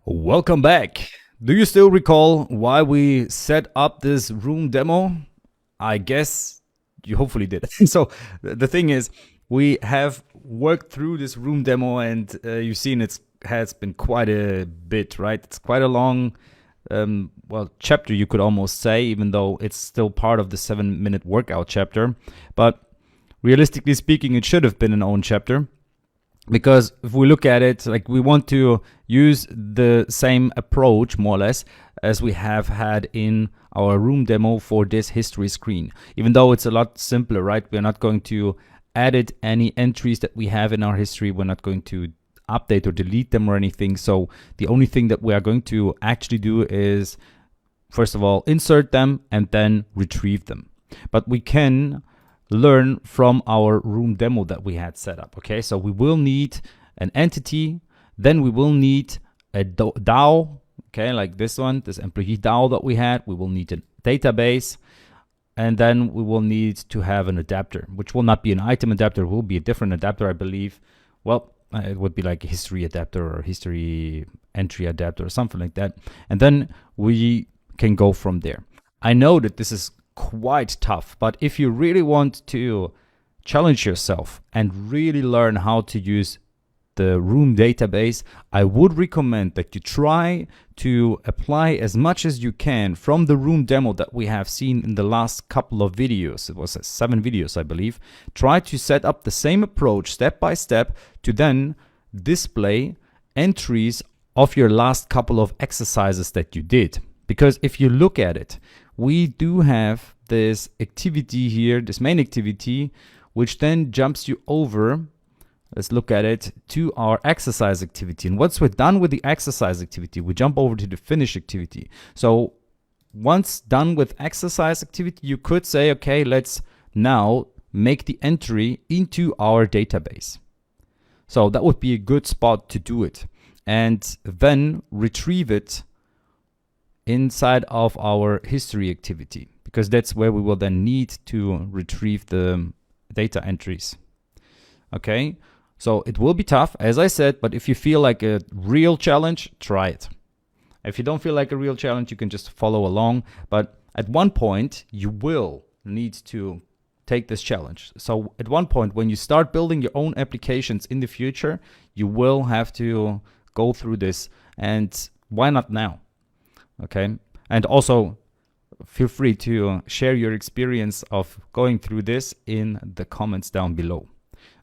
Welcome back. Do you still recall why we set up this room demo? I guess you hopefully did. So the thing is, we have worked through this room demo, and you've seen it has been quite a bit, right? It's quite a long, chapter, you could almost say, even though it's still part of the 7-minute workout chapter. But realistically speaking, it should have been an own chapter, because if we look at it, like, we want to use the same approach more or less as we have had in our room demo for this history screen, even though it's a lot simpler, right? We're not going to edit any entries that we have in our history. We're not going to update or delete them or anything. So the only thing that we are going to actually do is, first of all, insert them and then retrieve them. But we can learn from our room demo that we had set up. Okay, so we will need an entity, then we will need a DAO, okay, like this one, this employee DAO that we had. We will need a database, and then we will need to have an adapter, which will not be an item adapter, it will be a different adapter, I believe. Well, it would be like a history adapter or history entry adapter or something like that. And then we can go from there. I know that this is quite tough, but if you really want to challenge yourself and really learn how to use the room database, I would recommend that you try to apply as much as you can from the room demo that we have seen in the last couple of videos. It was 7 videos, I believe. Try to set up the same approach step by step to then display entries of your last couple of exercises that you did. Because if you look at it, we do have this activity here, this main activity, which then jumps you over, let's look at it, to our exercise activity. And once we're done with the exercise activity, we jump over to the finish activity. So once done with exercise activity, you could say, okay, let's now make the entry into our database. So that would be a good spot to do it. And then retrieve it inside of our history activity, because that's where we will then need to retrieve the data entries. Okay, so it will be tough, as I said, but if you feel like a real challenge, try it. If you don't feel like a real challenge, you can just follow along, but at one point you will need to take this challenge. So at one point, when you start building your own applications in the future, you will have to go through this, and why not now? Okay, and also feel free to share your experience of going through this in the comments down below.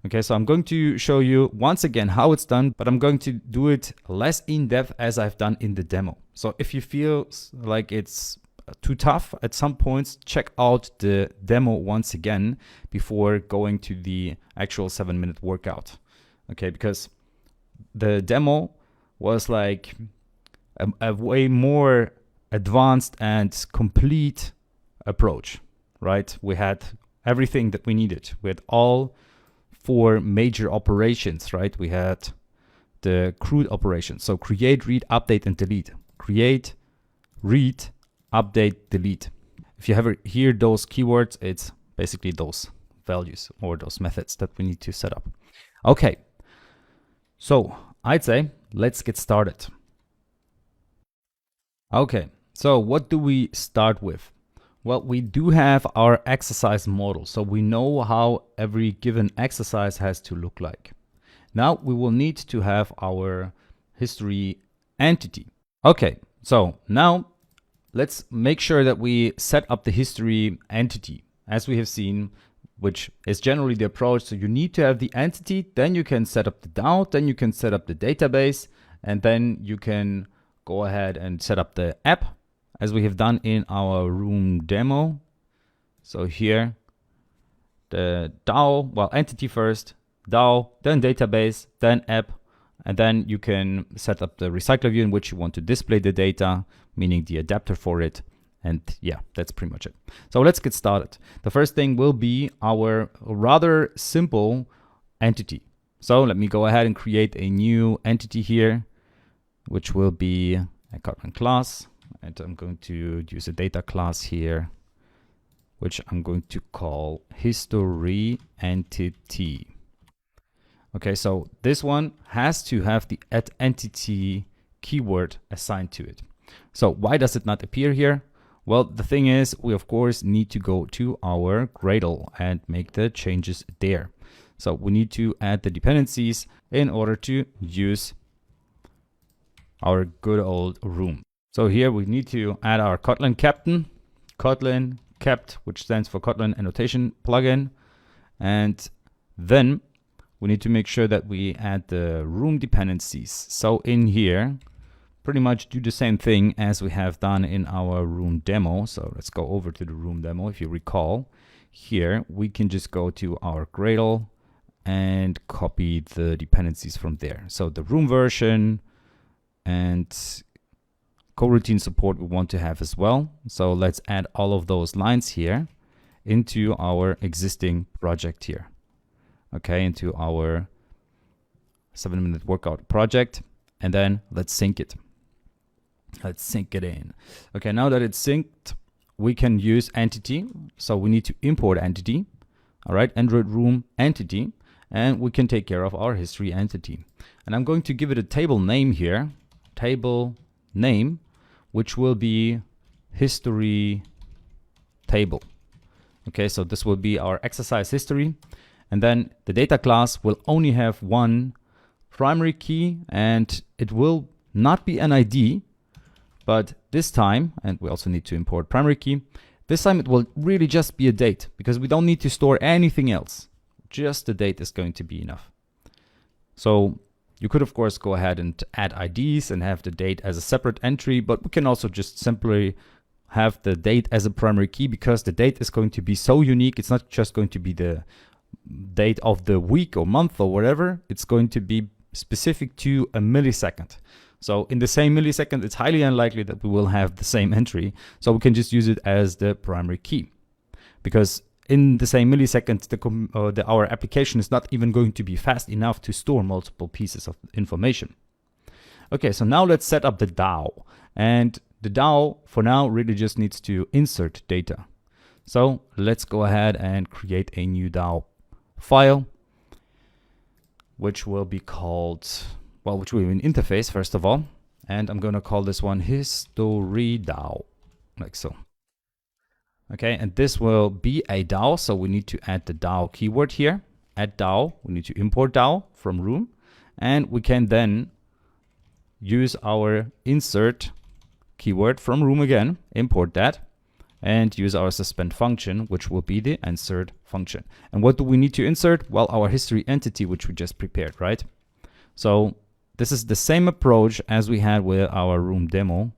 Okay, so I'm going to show you once again how it's done, but I'm going to do it less in depth as I've done in the demo. So if you feel like it's too tough at some points, check out the demo once again before going to the actual 7-minute workout. Okay, because the demo was like a way more advanced and complete approach, right? We had everything that we needed. We had all 4 major operations, right? We had the CRUD operations. So create, read, update, and delete. Create, read, update, delete. If you ever hear those keywords, it's basically those values or those methods that we need to set up. Okay, so I'd say let's get started. Okay, so what do we start with? Well, we do have our exercise model, so we know how every given exercise has to look like. Now we will need to have our history entity. Okay, so now let's make sure that we set up the history entity, as we have seen, which is generally the approach. So you need to have the entity, then you can set up the DAO, then you can set up the database, and then you can go ahead and set up the app, as we have done in our room demo. So here, the DAO, well, entity first, DAO, then database, then app, and then you can set up the recycler view in which you want to display the data, meaning the adapter for it. And yeah, that's pretty much it. So let's get started. The first thing will be our rather simple entity. So let me go ahead and create a new entity here, which will be a Kotlin class. And I'm going to use a data class here, which I'm going to call history entity. Okay, so this one has to have the entity keyword assigned to it. So why does it not appear here? Well, the thing is, we of course need to go to our Gradle and make the changes there. So we need to add the dependencies in order to use our good old room. So here we need to add our Kotlin captain, Kotlin kept, which stands for Kotlin annotation plugin. And then we need to make sure that we add the room dependencies. So in here, pretty much do the same thing as we have done in our room demo. So let's go over to the room demo. If you recall, here we can just go to our Gradle and copy the dependencies from there. So the room version and coroutine support we want to have as well. So let's add all of those lines here into our existing project here. Okay, into our 7-minute workout project, and then let's sync it. Let's sync it in. Okay, now that it's synced, we can use entity. So we need to import entity. All right, Android room entity, and we can take care of our history entity. And I'm going to give it a table name here, table name, which will be history table. Okay, so this will be our exercise history. And then the data class will only have one primary key, and it will not be an ID, but this time, and we also need to import primary key, this time it will really just be a date, because we don't need to store anything else. Just the date is going to be enough. So you could of course go ahead and add IDs and have the date as a separate entry, but we can also just simply have the date as a primary key, because the date is going to be so unique. It's not just going to be the date of the week or month or whatever. It's going to be specific to a millisecond. So in the same millisecond, it's highly unlikely that we will have the same entry. So we can just use it as the primary key, because in the same millisecond, our application is not even going to be fast enough to store multiple pieces of information. Okay, so now let's set up the DAO. And the DAO for now really just needs to insert data. So let's go ahead and create a new DAO file, which will be called, well, which will be an interface first of all. And I'm going to call this one history DAO, like so. Okay, and this will be a DAO. So we need to add the DAO keyword here. Add DAO, we need to import DAO from room. And we can then use our insert keyword from room again, import that, and use our suspend function, which will be the insert function. And what do we need to insert? Well, our history entity, which we just prepared, right? So this is the same approach as we had with our room demo,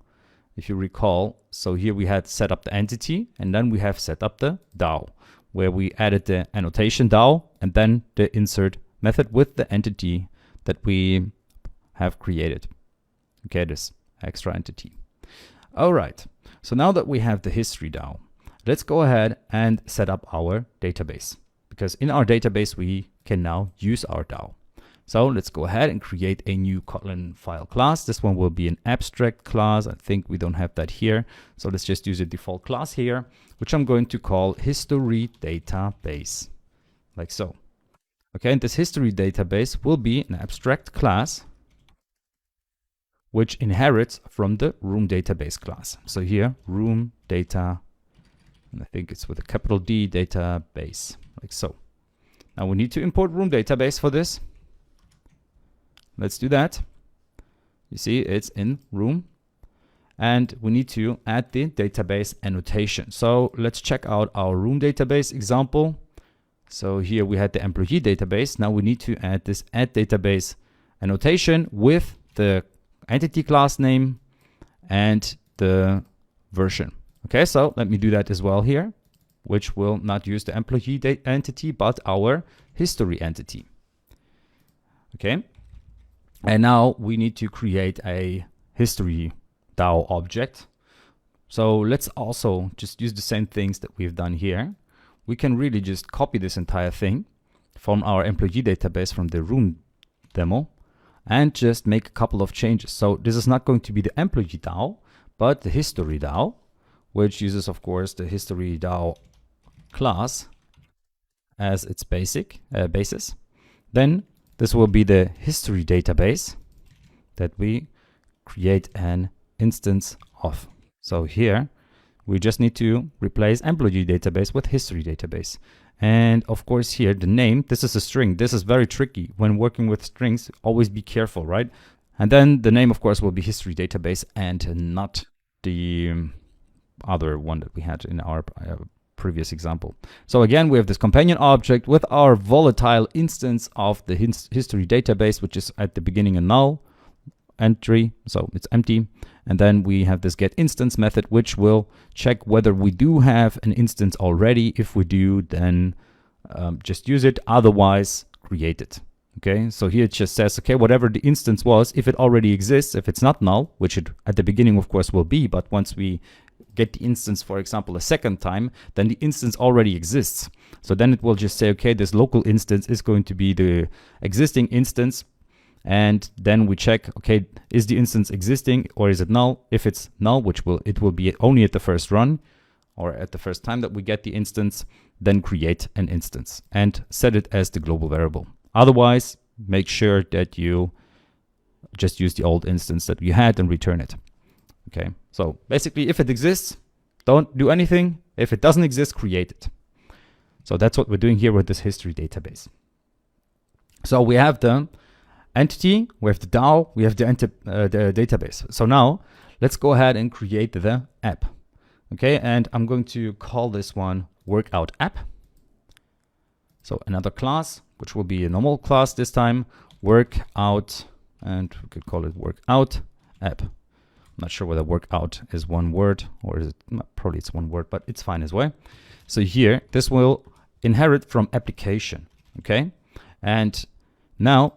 if you recall. So here we had set up the entity, and then we have set up the DAO, where we added the annotation DAO and then the insert method with the entity that we have created. Okay, this extra entity. All right. So now that we have the history DAO, let's go ahead and set up our database, because in our database, we can now use our DAO. So let's go ahead and create a new Kotlin file class. This one will be an abstract class. I think we don't have that here. So let's just use a default class here, which I'm going to call history database, like so. Okay, and this history database will be an abstract class which inherits from the room database class. So here, room data, and I think it's with a capital D, database, like so. Now we need to import room database for this. Let's do that. You see, it's in room. And we need to add the database annotation. So let's check out our room database example. So here we had the employee database. Now we need to add this add database annotation with the entity class name and the version. Okay, so let me do that as well here, which will not use the employee entity, but our history entity. Okay, and now we need to create a history DAO object. So let's also just use the same things that we've done here. We can really just copy this entire thing from our employee database from the room demo and just make a couple of changes. So this is not going to be the employee DAO, but the history DAO, which uses, of course, the history DAO class as its basis. Then this will be the history database that we create an instance of. So here we just need to replace employee database with history database. And of course here the name, this is a string. This is very tricky when working with strings. Always be careful, right? And then the name of course will be history database and not the other one that we had in our previous example. So again, we have this companion object with our volatile instance of the history database, which is at the beginning a null entry, so it's empty. And then we have this get instance method, which will check whether we do have an instance already. If we do, then just use it, otherwise create it. Okay, so here it just says, okay, whatever the instance was, if it already exists, if it's not null, which it at the beginning of course will be, but once we get the instance, for example, a second time, then the instance already exists. So then it will just say, okay, this local instance is going to be the existing instance. And then we check, okay, is the instance existing or is it null? If it's null, which it will be only at the first run or at the first time that we get the instance, then create an instance and set it as the global variable. Otherwise, make sure that you just use the old instance that you had and return it. Okay, so basically if it exists, don't do anything. If it doesn't exist, create it. So that's what we're doing here with this history database. So we have the entity, we have the DAO, we have the database. So now let's go ahead and create the app. Okay, and I'm going to call this one workout app. So another class, which will be a normal class this time, workout, and we could call it workout app. I'm not sure whether workout is one word or is it, probably it's one word, but it's fine as well. So here, this will inherit from application, okay? And now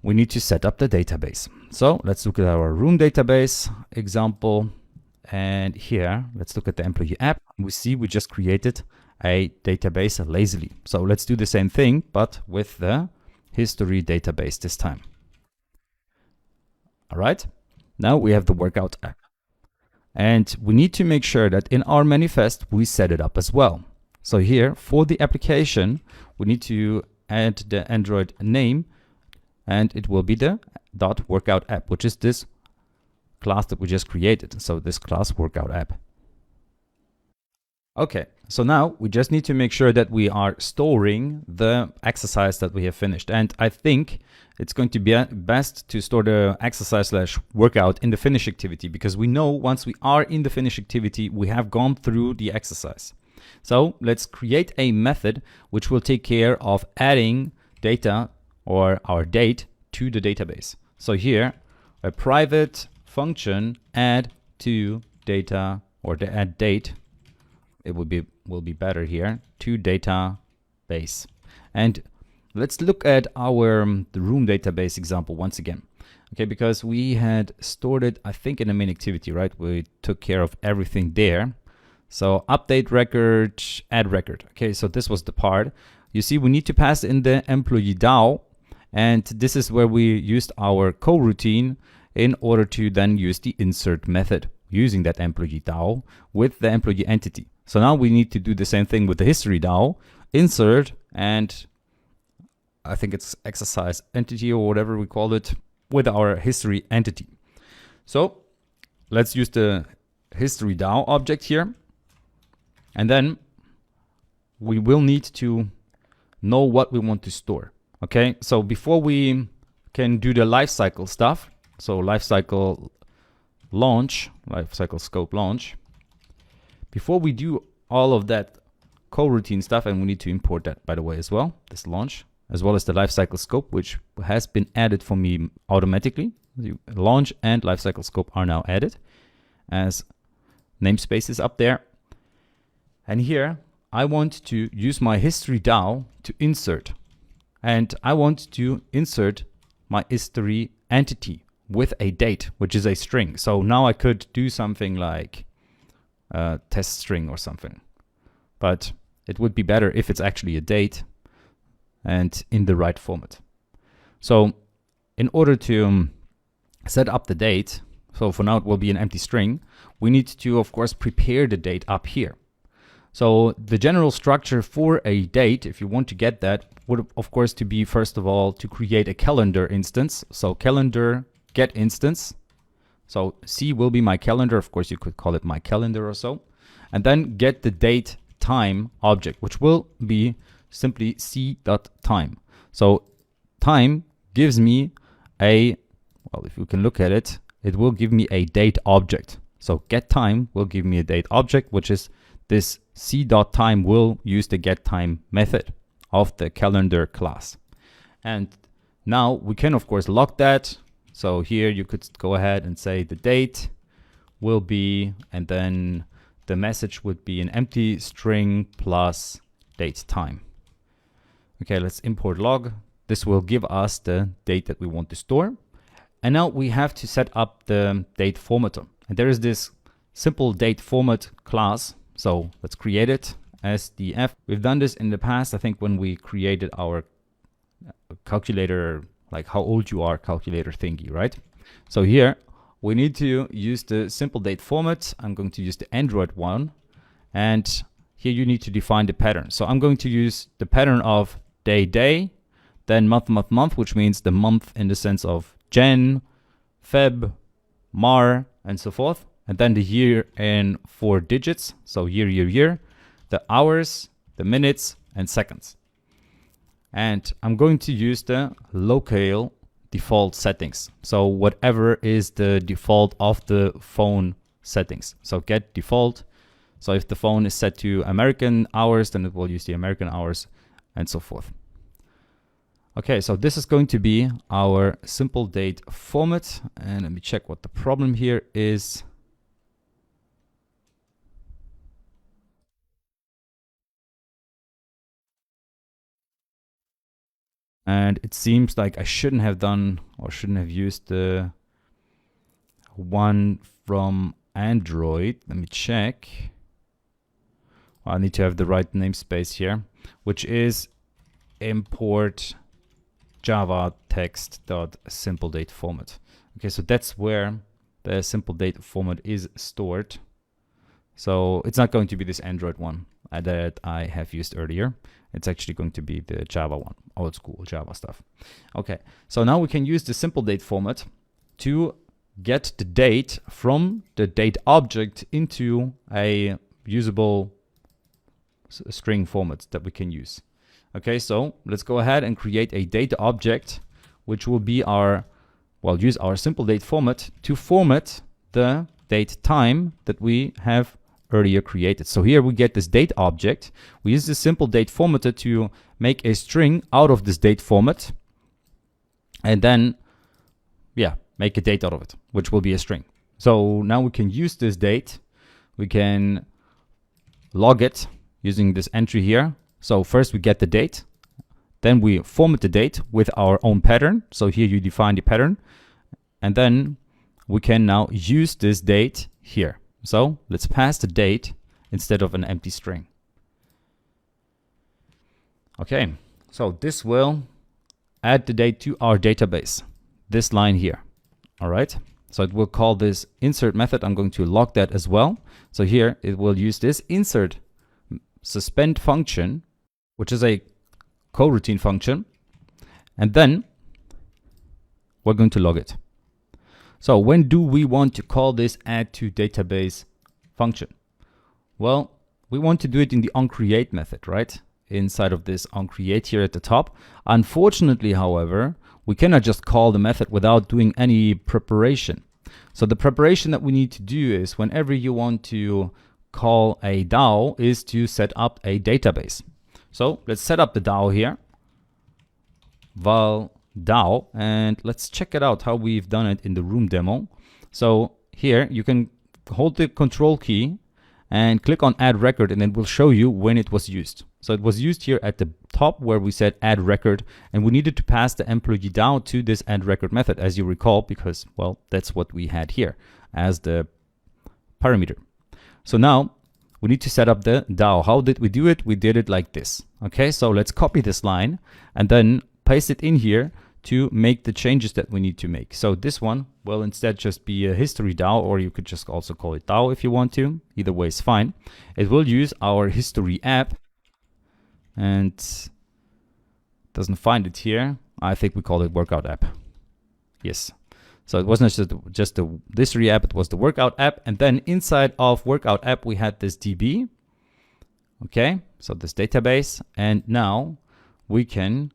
we need to set up the database. So let's look at our room database example. And here, let's look at the employee app. We see we just created a database lazily. So let's do the same thing, but with the history database this time. All right. Now we have the workout app. And we need to make sure that in our manifest, we set it up as well. So here for the application, we need to add the Android name, and it will be the .workout app, which is this class that we just created. So this class workout app. Okay, so now we just need to make sure that we are storing the exercise that we have finished. And I think it's going to be best to store the exercise/workout in the finish activity, because we know once we are in the finish activity, we have gone through the exercise. So let's create a method which will take care of adding data or our date to the database. So here, a private function add to data, or the add date, it will be better here, to database. And let's look at the room database example once again. Okay, because we had stored it, I think, in the main activity, right? We took care of everything there. So update record, add record. Okay, so this was the part. You see, we need to pass in the employee DAO, and this is where we used our coroutine in order to then use the insert method using that employee DAO with the employee entity. So now we need to do the same thing with the history DAO, insert, and I think it's exercise entity or whatever we call it, with our history entity. So let's use the history DAO object here. And then we will need to know what we want to store. Okay, so before we can do the lifecycle stuff, so lifecycle launch, lifecycle scope launch, before we do all of that coroutine stuff, and we need to import that, by the way, as well, this launch, as well as the lifecycle scope, which has been added for me automatically. The launch and lifecycle scope are now added as namespaces up there. And here I want to use my history DAO to insert, and I want to insert my history entity with a date, which is a string. So now I could do something like test string or something, but it would be better if it's actually a date and in the right format. So in order to set up the date, so for now it will be an empty string, we need to of course prepare the date up here. So the general structure for a date, if you want to get that, would of course to be, first of all, to create a calendar instance. So calendar get instance, So C will be my calendar. Of course, you could call it my calendar or so. And then get the date time object, which will be simply c.time. So time gives me a, well, if you can look at it, it will give me a date object. So get time will give me a date object, which is this c.time will use the get time method of the calendar class. And now we can of course log that. So here you could go ahead and say the date will be, and then the message would be an empty string plus date time. Okay, let's import log. This will give us the date that we want to store. And now we have to set up the date formatter. And there is this simple date format class. So let's create it as df. We've done this in the past, I think, when we created our calculator, like how old you are calculator thingy, right? So here we need to use the simple date format. I'm going to use the Android one. And here you need to define the pattern. So I'm going to use the pattern of day, day, then month, month, month, which means the month in the sense of Jan, Feb, Mar, and so forth. And then the year in 4 digits. So year, year, year, the hours, the minutes, and seconds. And I'm going to use the local default settings. So whatever is the default of the phone settings. So get default. So if the phone is set to American hours, then it will use the American hours and so forth. Okay, so this is going to be our simple date format. And let me check what the problem here is. And it seems like I shouldn't have done or shouldn't have used the one from Android. Let me check. I need to have the right namespace here, which is import java text dot simple date format. Okay, so that's where the simple date format is stored. So it's not going to be this Android one that I have used earlier. It's actually going to be the Java one, old school Java stuff. Okay, so now we can use the simple date format to get the date from the date object into a usable string format that we can use. Okay, so let's go ahead and create a data object, which will be our, well, use our simple date format to format the date time that we have earlier created. So here we get this date object. We use this simple date formatter to make a string out of this date format, and then, yeah, make a date out of it, which will be a string. So now we can use this date. We can log it using this entry here. So first we get the date, then we format the date with our own pattern. So here you define the pattern, and then we can now use this date here. So let's pass the date instead of an empty string. Okay, so this will add the date to our database, this line here. All right, so it will call this insert method. I'm going to log that as well. So here it will use this insert suspend function, which is a coroutine function, and then we're going to log it. So when do we want to call this add to database function? Well, we want to do it in the onCreate method, right? Inside of this onCreate here at the top. Unfortunately, however, we cannot just call the method without doing any preparation. So the preparation that we need to do is whenever you want to call a DAO is to set up a database. So let's set up the DAO here. Val DAO, and let's check it out how we've done it in the room demo. So here you can hold the control key and click on add record, and it will show you when it was used. So it was used here at the top where we said add record, and we needed to pass the employee DAO to this add record method, as you recall, because, well, that's what we had here as the parameter. So now we need to set up the DAO. How did we do it? We did it like this. Okay, so let's copy this line and then paste it in here to make the changes that we need to make. So this one will instead just be a history DAO, or you could just also call it DAO if you want to. Either way is fine. It will use our history app, and doesn't find it here. I think we call it workout app. Yes. So it wasn't just the history app, it was the workout app. And then inside of workout app, we had this DB. Okay, so this database. And now we can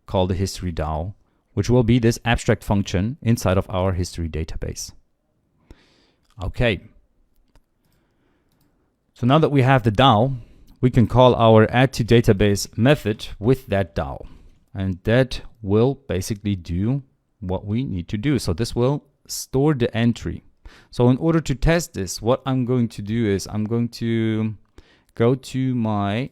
call the history DAO, which will be this abstract function inside of our history database. Okay. So now that we have the DAO, we can call our add to database method with that DAO. And that will basically do what we need to do. So this will store the entry. So in order to test this, what I'm going to do is I'm going to go to my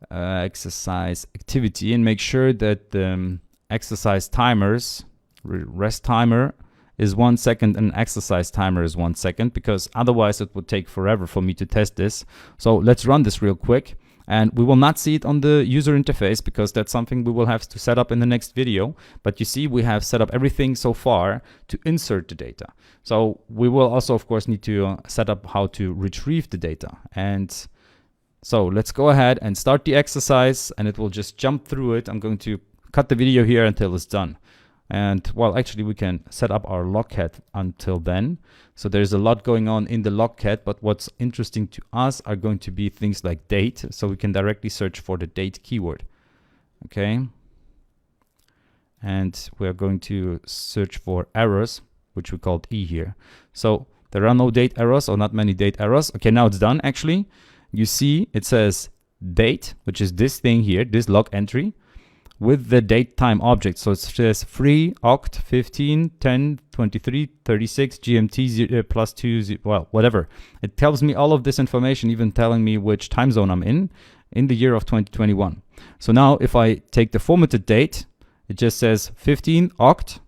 exercise activity and make sure that the exercise timers, rest timer is 1 second and exercise timer is 1 second, because otherwise it would take forever for me to test this. So let's run this real quick. And we will not see it on the user interface because that's something we will have to set up in the next video. But you see, we have set up everything so far to insert the data. So we will also, of course, need to set up how to retrieve the data. And so let's go ahead and start the exercise, and it will just jump through it. I'm going to cut the video here until it's done. And well, actually we can set up our logcat until then. So there's a lot going on in the logcat, but what's interesting to us are going to be things like date. So we can directly search for the date keyword. Okay. And we're going to search for errors, which we called E here. So there are no date errors, or not many date errors. Okay, now it's done actually. You see it says date, which is this thing here, this log entry, with the date time object. So it says free oct 15 10 23 36 GMT plus 2, well, whatever. It tells me all of this information, even telling me which time zone I'm in the year of 2021. So now if I take the formatted date, it just says 15 oct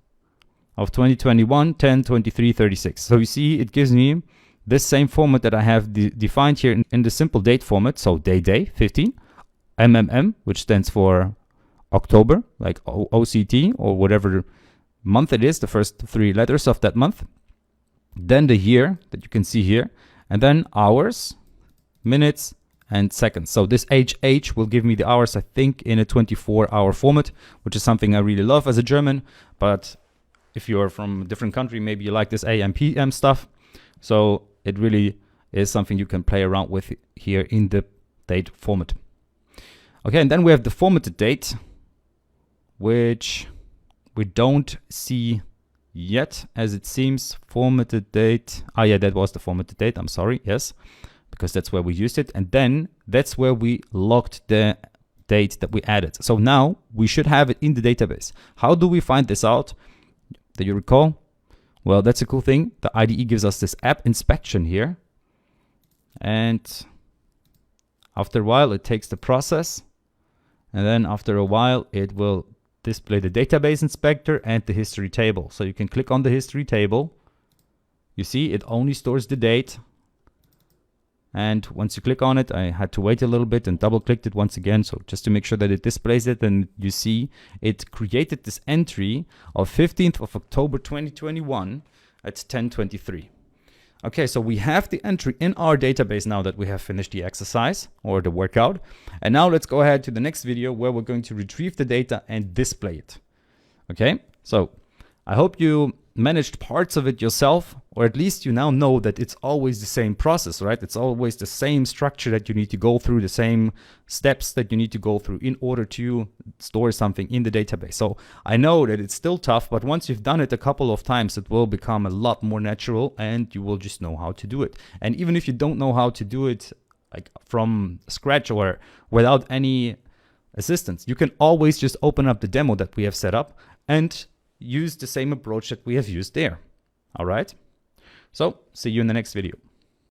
of 2021 10 23 36. So you see, it gives me this same format that I have defined here in the simple date format. So day 15 MMM, which stands for October, like OCT or whatever month it is, the first 3 letters of that month. Then the year that you can see here, and then hours, minutes, and seconds. So this HH will give me the hours, I think, in a 24-hour format, which is something I really love as a German. But if you're from a different country, maybe you like this AM, PM stuff. So it really is something you can play around with here in the date format. Okay, and then we have the formatted date, which we don't see yet, as it seems. Formatted date. Ah, yeah, that was the formatted date. I'm sorry. Yes, because that's where we used it. And then that's where we logged the date that we added. So now we should have it in the database. How do we find this out? Do you recall? Well, that's a cool thing. The IDE gives us this app inspection here. And after a while, it takes the process. And then after a while, it will display the database inspector and the history table. So you can click on the history table. You see, it only stores the date. And once you click on it, I had to wait a little bit and double clicked it once again. So just to make sure that it displays it, and you see it created this entry of 15th of October 2021 at 10:23. Okay, so we have the entry in our database now that we have finished the exercise or the workout. And now let's go ahead to the next video where we're going to retrieve the data and display it. Okay, so I hope you managed parts of it yourself, or at least you now know that it's always the same process, right? It's always the same structure that you need to go through, the same steps that you need to go through in order to store something in the database. So I know that it's still tough, but once you've done it a couple of times, it will become a lot more natural and you will just know how to do it. And even if you don't know how to do it like from scratch or without any assistance, you can always just open up the demo that we have set up and use the same approach that we have used there. All right. So see you in the next video.